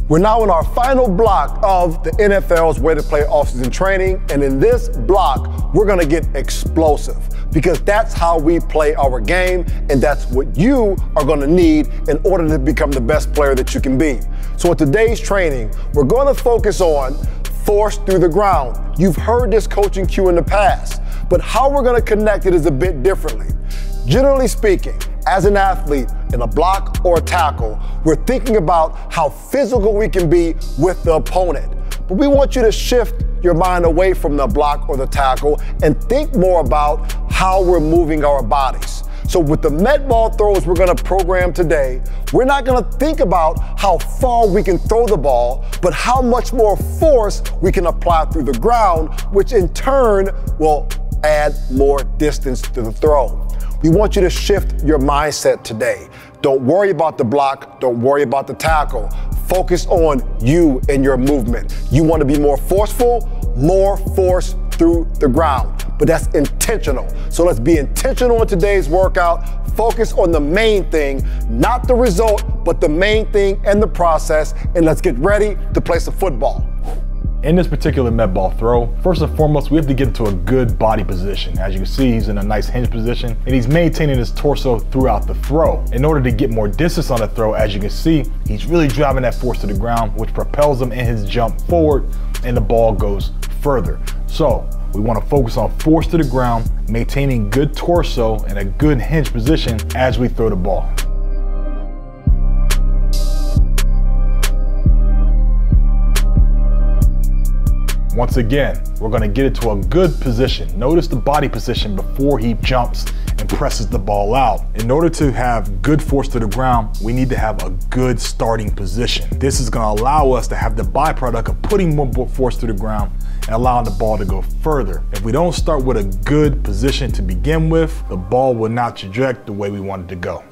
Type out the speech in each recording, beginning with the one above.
We're now in our final block of the NFL's Way to Play offseason training, and in this block, we're gonna get explosive because that's how we play our game, and that's what you are gonna need in order to become the best player that you can be. So in today's training, we're gonna focus on force through the ground. You've heard this coaching cue in the past, but how we're gonna connect it is a bit differently. Generally speaking, as an athlete in a block or a tackle, we're thinking about how physical we can be with the opponent. But we want you to shift your mind away from the block or the tackle and think more about how we're moving our bodies. So with the med ball throws we're gonna program today, we're not gonna think about how far we can throw the ball, but how much more force we can apply through the ground, which in turn will add more distance to the throw. We want you to shift your mindset today. Don't worry about the block, don't worry about the tackle. Focus on you and your movement. You want to be more forceful, more force through the ground, but that's intentional. So let's be intentional in today's workout. Focus on the main thing, not the result, but the main thing and the process, and let's get ready to play some football. In this particular med ball throw, first and foremost, we have to get into a good body position. As you can see, he's in a nice hinge position, and he's maintaining his torso throughout the throw. In order to get more distance on the throw, as you can see, he's really driving that force to the ground, which propels him in his jump forward, and the ball goes further. So we want to focus on force to the ground, maintaining good torso and a good hinge position as we throw the ball. Once again, we're gonna get it to a good position. Notice the body position before he jumps and presses the ball out. In order to have good force to the ground, we need to have a good starting position. This is gonna allow us to have the byproduct of putting more force to the ground and allowing the ball to go further. If we don't start with a good position to begin with, the ball will not traject the way we want it to go.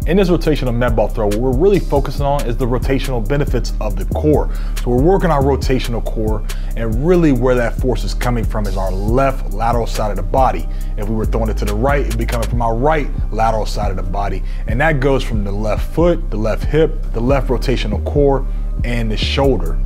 In this rotational med ball throw, what we're really focusing on is the rotational benefits of the core. So we're working our rotational core, and really where that force is coming from is our left lateral side of the body. If we were throwing it to the right, it'd be coming from our right lateral side of the body. And that goes from the left foot, the left hip, the left rotational core, and the shoulder.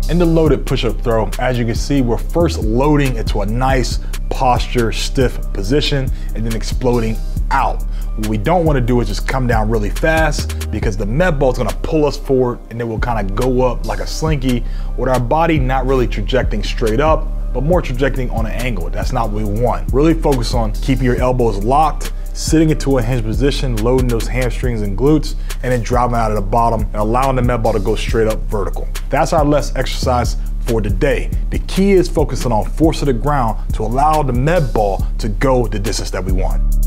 In the loaded push-up throw, as you can see, we're first loading into a nice posture, stiff position, and then exploding out. What we don't want to do is just come down really fast because the med ball is going to pull us forward and then we'll kind of go up like a slinky with our body not really trajecting straight up, but more trajecting on an angle. That's not what we want. Really focus on keeping your elbows locked, sitting into a hinge position, loading those hamstrings and glutes, and then driving out of the bottom and allowing the med ball to go straight up vertical. That's our less exercise for today. The key is focusing on force of the ground to allow the med ball to go the distance that we want.